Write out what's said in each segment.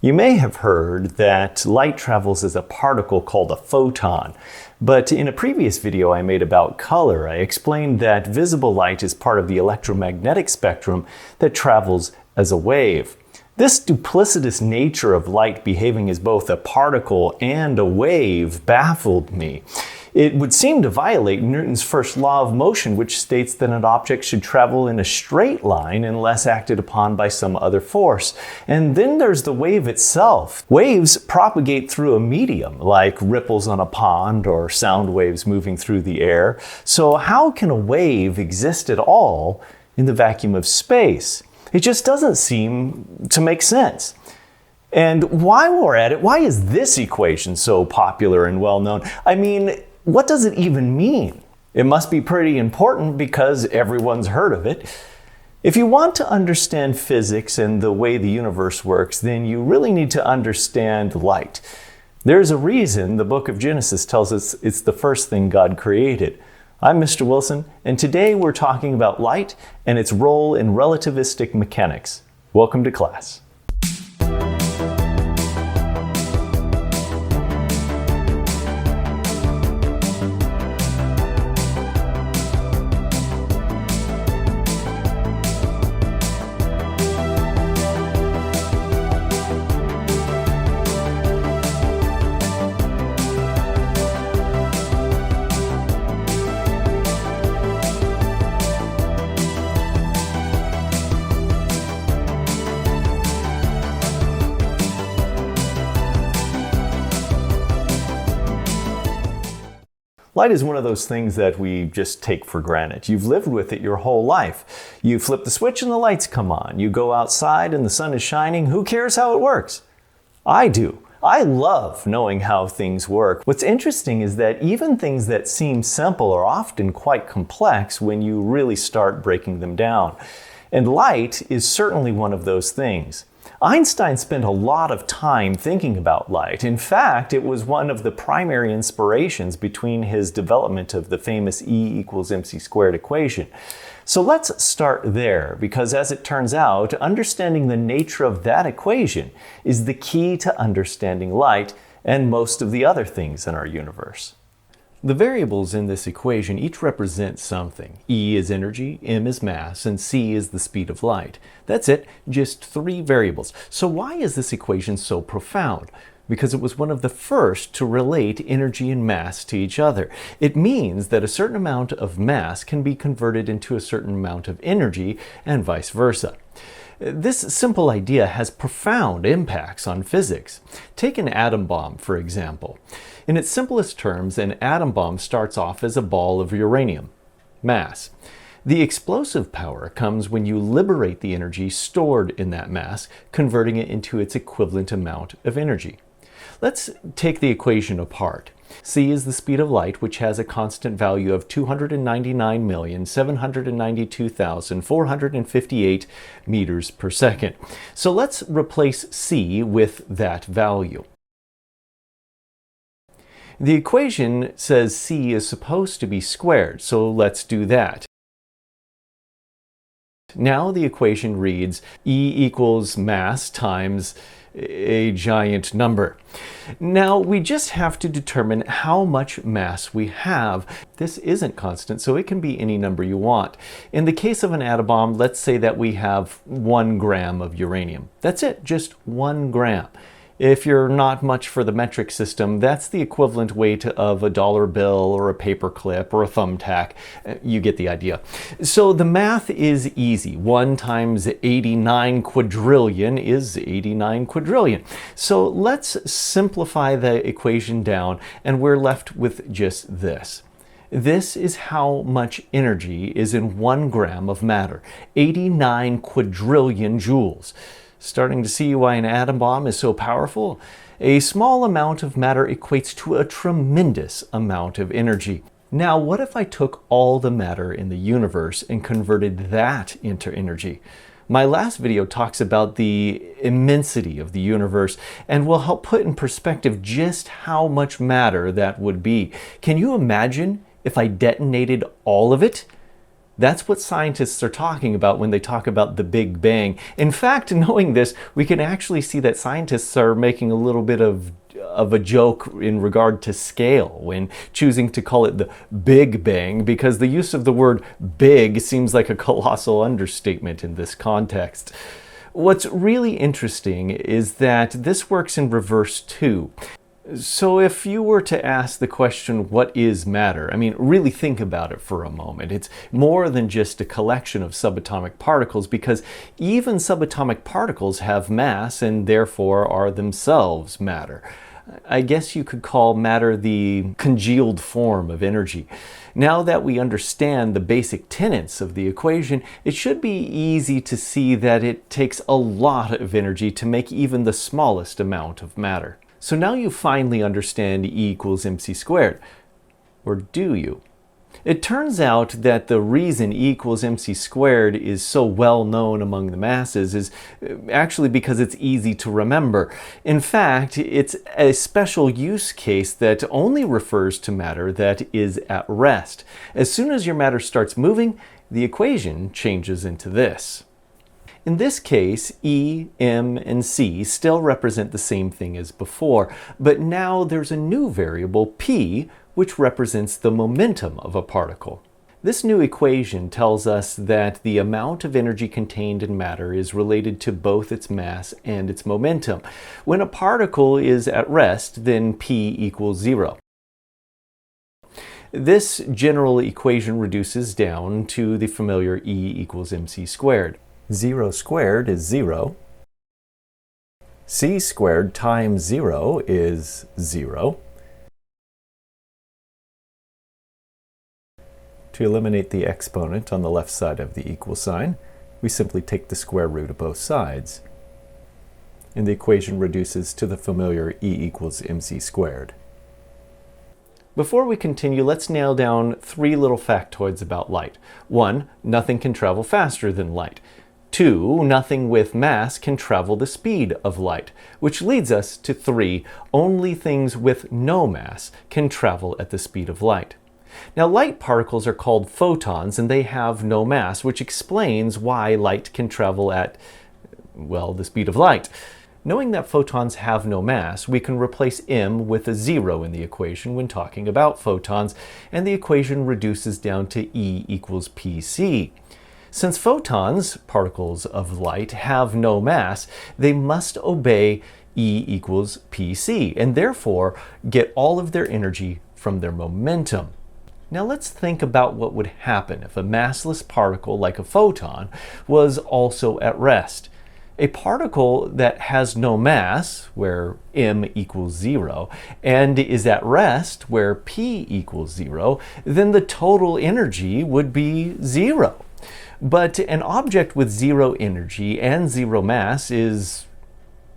You may have heard that light travels as a particle called a photon, but in a previous video I made about color, I explained that visible light is part of the electromagnetic spectrum that travels as a wave. This duplicitous nature of light behaving as both a particle and a wave baffled me. It would seem to violate Newton's first law of motion, which states that an object should travel in a straight line unless acted upon by some other force. And then there's the wave itself. Waves propagate through a medium, like ripples on a pond or sound waves moving through the air. So how can a wave exist at all in the vacuum of space? It just doesn't seem to make sense. And while we're at it, why is this equation so popular and well known? I mean, what does it even mean? It must be pretty important because everyone's heard of it. If you want to understand physics and the way the universe works, then you really need to understand light. There's a reason the book of Genesis tells us it's the first thing God created. I'm Mr. Wilson, and today we're talking about light and its role in relativistic mechanics. Welcome to class. Light is one of those things that we just take for granted. You've lived with it your whole life. You flip the switch and the lights come on. You go outside and the sun is shining. Who cares how it works? I do. I love knowing how things work. What's interesting is that even things that seem simple are often quite complex when you really start breaking them down. And light is certainly one of those things. Einstein spent a lot of time thinking about light. In fact, it was one of the primary inspirations between his development of the famous E equals mc squared equation. So let's start there, because as it turns out, understanding the nature of that equation is the key to understanding light and most of the other things in our universe. The variables in this equation each represent something. E is energy, m is mass, and c is the speed of light. That's it, just three variables. So why is this equation so profound? Because it was one of the first to relate energy and mass to each other. It means that a certain amount of mass can be converted into a certain amount of energy, and vice versa. This simple idea has profound impacts on physics. Take an atom bomb, for example. In its simplest terms, an atom bomb starts off as a ball of uranium, mass. The explosive power comes when you liberate the energy stored in that mass, converting it into its equivalent amount of energy. Let's take the equation apart. C is the speed of light, which has a constant value of 299,792,458 meters per second. So let's replace C with that value. The equation says C is supposed to be squared, so let's do that. Now the equation reads E equals mass times a giant number. Now we just have to determine how much mass we have. This isn't constant, so it can be any number you want. In the case of an atom bomb, let's say that we have 1 gram of uranium. That's it, just 1 gram. If you're not much for the metric system, that's the equivalent weight of a dollar bill or a paper clip or a thumbtack. You get the idea. So the math is easy. 1 times 89 quadrillion is 89 quadrillion. So let's simplify the equation down and we're left with just this. This is how much energy is in 1 gram of matter, 89 quadrillion joules. Starting to see why an atom bomb is so powerful? A small amount of matter equates to a tremendous amount of energy. Now, what if I took all the matter in the universe and converted that into energy? My last video talks about the immensity of the universe and will help put in perspective just how much matter that would be. Can you imagine if I detonated all of it? That's what scientists are talking about when they talk about the Big Bang. In fact, knowing this, we can actually see that scientists are making a little bit of a joke in regard to scale when choosing to call it the Big Bang, because the use of the word big seems like a colossal understatement in this context. What's really interesting is that this works in reverse too. So if you were to ask the question, what is matter? I mean, really think about it for a moment. It's more than just a collection of subatomic particles, because even subatomic particles have mass and therefore are themselves matter. I guess you could call matter the congealed form of energy. Now that we understand the basic tenets of the equation, it should be easy to see that it takes a lot of energy to make even the smallest amount of matter. So now you finally understand E equals mc squared. Or do you? It turns out that the reason E equals mc squared is so well known among the masses is actually because it's easy to remember. In fact, it's a special use case that only refers to matter that is at rest. As soon as your matter starts moving, the equation changes into this. In this case, E, M, and C still represent the same thing as before, but now there's a new variable, P, which represents the momentum of a particle. This new equation tells us that the amount of energy contained in matter is related to both its mass and its momentum. When a particle is at rest, then P equals 0. This general equation reduces down to the familiar E equals mc squared. 0 squared is 0. C squared times 0 is 0. To eliminate the exponent on the left side of the equal sign, we simply take the square root of both sides. And the equation reduces to the familiar E equals mc squared. Before we continue, let's nail down 3 little factoids about light. 1, nothing can travel faster than light. 2, nothing with mass can travel the speed of light, which leads us to 3, only things with no mass can travel at the speed of light. Now, light particles are called photons and they have no mass, which explains why light can travel at, well, the speed of light. Knowing that photons have no mass, we can replace m with a 0 in the equation when talking about photons, and the equation reduces down to E equals pc. Since photons, particles of light, have no mass, they must obey E equals pc, and therefore get all of their energy from their momentum. Now let's think about what would happen if a massless particle like a photon was also at rest. A particle that has no mass, where m equals 0, and is at rest, where p equals 0, then the total energy would be 0. But an object with 0 energy and 0 mass is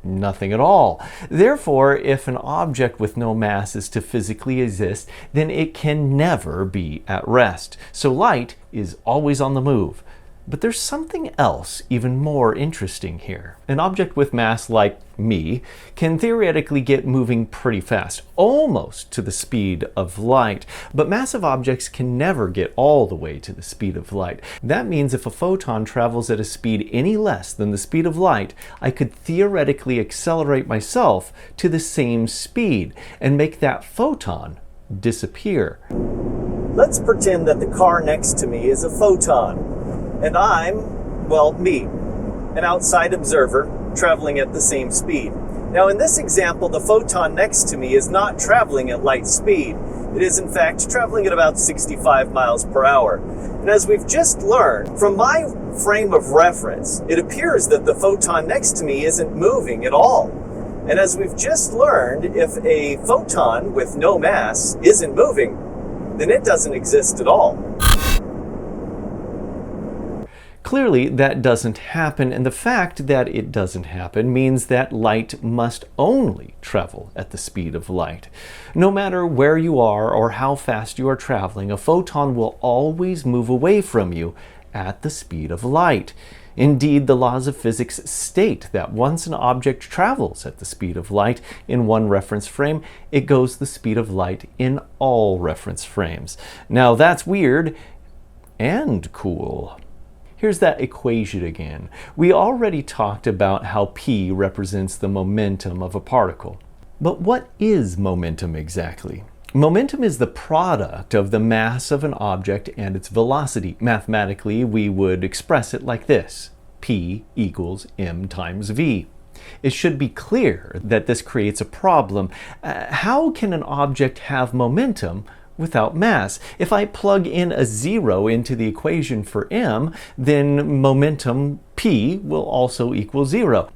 nothing at all. Therefore, if an object with no mass is to physically exist, then it can never be at rest. So light is always on the move. But there's something else even more interesting here. An object with mass like me can theoretically get moving pretty fast, almost to the speed of light. But massive objects can never get all the way to the speed of light. That means if a photon travels at a speed any less than the speed of light, I could theoretically accelerate myself to the same speed and make that photon disappear. Let's pretend that the car next to me is a photon. And I'm, well, me, an outside observer traveling at the same speed. Now in this example, the photon next to me is not traveling at light speed. It is in fact traveling at about 65 miles per hour. And as we've just learned, from my frame of reference, it appears that the photon next to me isn't moving at all. And as we've just learned, if a photon with no mass isn't moving, then it doesn't exist at all. Clearly, that doesn't happen, and the fact that it doesn't happen means that light must only travel at the speed of light. No matter where you are or how fast you are traveling, a photon will always move away from you at the speed of light. Indeed, the laws of physics state that once an object travels at the speed of light in one reference frame, it goes the speed of light in all reference frames. Now, that's weird. and cool. Here's that equation again. We already talked about how p represents the momentum of a particle. But what is momentum exactly? Momentum is the product of the mass of an object and its velocity. Mathematically, we would express it like this: P equals m times v. It should be clear that this creates a problem. How can an object have momentum without mass? If I plug in a 0 into the equation for m, then momentum p will also equal 0.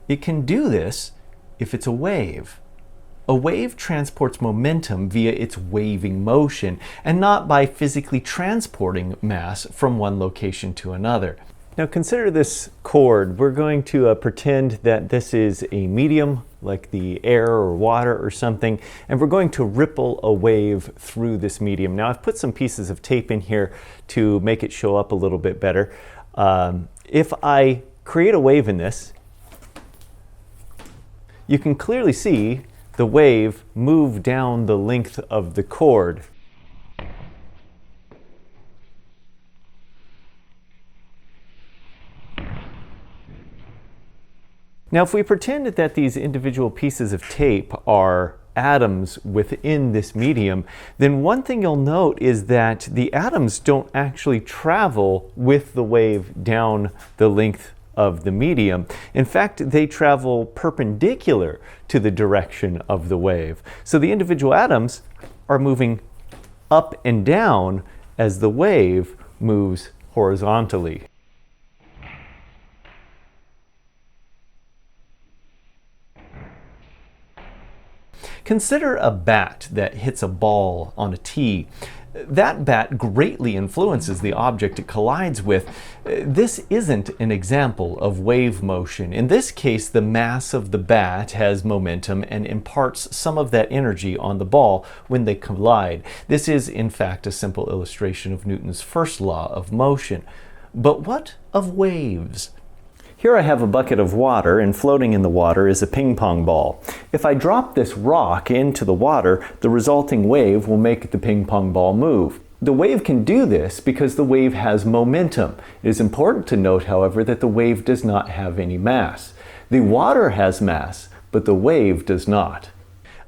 It can do this if it's a wave. A wave transports momentum via its waving motion, and not by physically transporting mass from one location to another. Now consider this cord. We're going to pretend that this is a medium, like the air or water or something, and we're going to ripple a wave through this medium. Now I've put some pieces of tape in here to make it show up a little bit better. If I create a wave in this, you can clearly see the wave move down the length of the cord. Now, if we pretend that these individual pieces of tape are atoms within this medium, then one thing you'll note is that the atoms don't actually travel with the wave down the length of the medium. In fact, they travel perpendicular to the direction of the wave. So the individual atoms are moving up and down as the wave moves horizontally. Consider a bat that hits a ball on a tee. That bat greatly influences the object it collides with. This isn't an example of wave motion. In this case, the mass of the bat has momentum and imparts some of that energy on the ball when they collide. This is, in fact, a simple illustration of Newton's first law of motion. But what of waves? Here I have a bucket of water, and floating in the water is a ping pong ball. If I drop this rock into the water, the resulting wave will make the ping pong ball move. The wave can do this because the wave has momentum. It is important to note, however, that the wave does not have any mass. The water has mass, but the wave does not.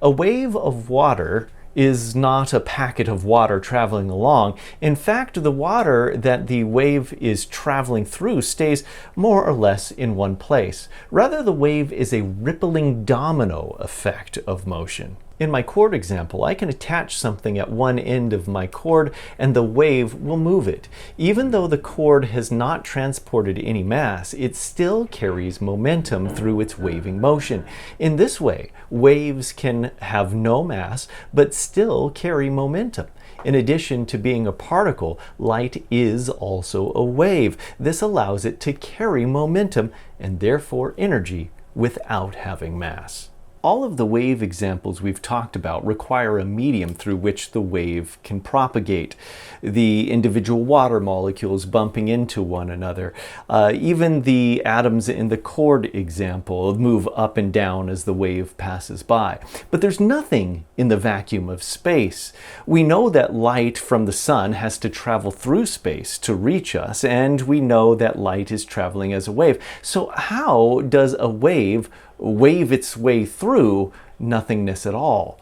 A wave of water is not a packet of water traveling along. In fact, the water that the wave is traveling through stays more or less in one place. Rather, the wave is a rippling domino effect of motion. In my cord example, I can attach something at one end of my cord and the wave will move it. Even though the cord has not transported any mass, it still carries momentum through its waving motion. In this way, waves can have no mass but still carry momentum. In addition to being a particle, light is also a wave. This allows it to carry momentum and therefore energy without having mass. All of the wave examples we've talked about require a medium through which the wave can propagate. The individual water molecules bumping into one another. Even the atoms in the cord example move up and down as the wave passes by. But there's nothing in the vacuum of space. We know that light from the sun has to travel through space to reach us, and we know that light is traveling as a wave. So how does a wave its way through nothingness at all?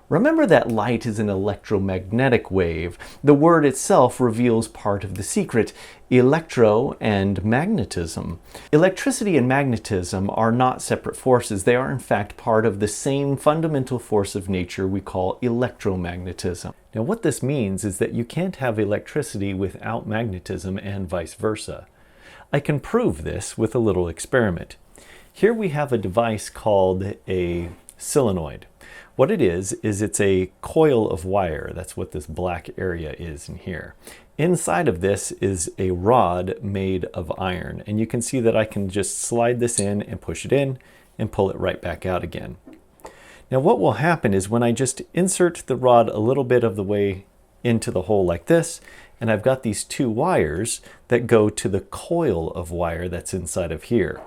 Remember that light is an electromagnetic wave. The word itself reveals part of the secret: electro and magnetism. Electricity and magnetism are not separate forces. They are in fact part of the same fundamental force of nature we call electromagnetism. Now what this means is that you can't have electricity without magnetism and vice versa. I can prove this with a little experiment. Here we have a device called a solenoid. What it is it's a coil of wire. That's what this black area is in here. Inside of this is a rod made of iron, and you can see that I can just slide this in and push it in and pull it right back out again. Now what will happen is when I just insert the rod a little bit of the way into the hole like this, and I've got these two wires that go to the coil of wire that's inside of here.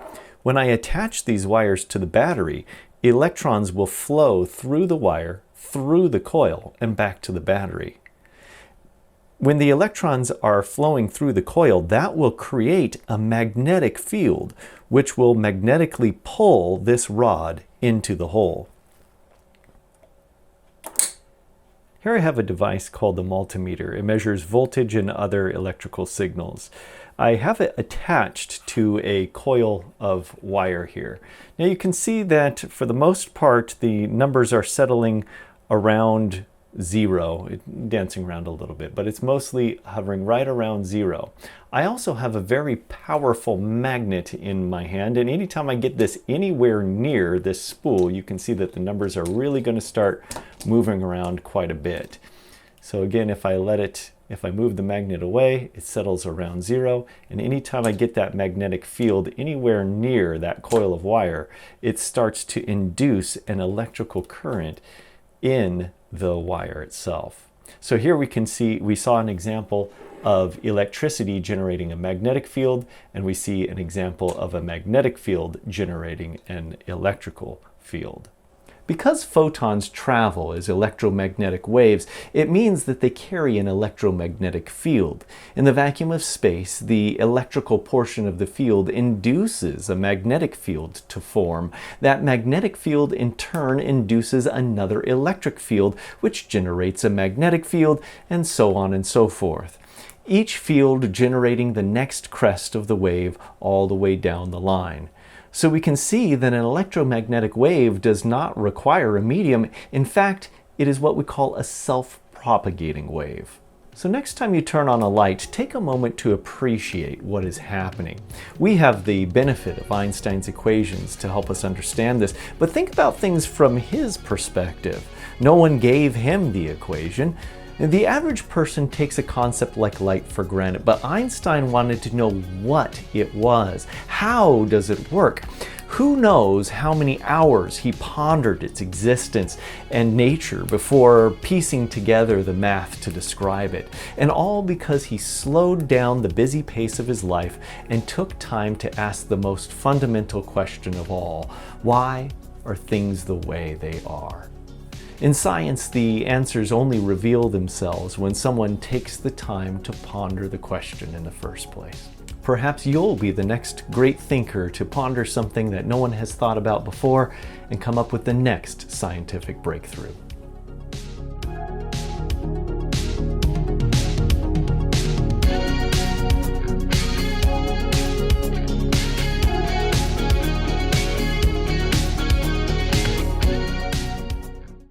When I attach these wires to the battery, electrons will flow through the wire, through the coil, and back to the battery. When the electrons are flowing through the coil, that will create a magnetic field, which will magnetically pull this rod into the hole. Here I have a device called the multimeter. It measures voltage and other electrical signals. I have it attached to a coil of wire here. Now you can see that for the most part the numbers are settling around 0, dancing around a little bit, but it's mostly hovering right around 0. I also have a very powerful magnet in my hand, and anytime I get this anywhere near this spool, you can see that the numbers are really going to start moving around quite a bit. So again, if I move the magnet away, it settles around 0, and anytime I get that magnetic field anywhere near that coil of wire, it starts to induce an electrical current in the wire itself. So here we saw an example of electricity generating a magnetic field, and we see an example of a magnetic field generating an electrical field. Because photons travel as electromagnetic waves, it means that they carry an electromagnetic field. In the vacuum of space, the electrical portion of the field induces a magnetic field to form. That magnetic field in turn induces another electric field, which generates a magnetic field, and so on and so forth. Each field generating the next crest of the wave all the way down the line. So we can see that an electromagnetic wave does not require a medium. In fact, it is what we call a self-propagating wave. So next time you turn on a light, take a moment to appreciate what is happening. We have the benefit of Einstein's equations to help us understand this, but think about things from his perspective. No one gave him the equation. The average person takes a concept like light for granted, but Einstein wanted to know what it was. How does it work? Who knows how many hours he pondered its existence and nature before piecing together the math to describe it. And all because he slowed down the busy pace of his life and took time to ask the most fundamental question of all: why are things the way they are? In science, the answers only reveal themselves when someone takes the time to ponder the question in the first place. Perhaps you'll be the next great thinker to ponder something that no one has thought about before and come up with the next scientific breakthrough.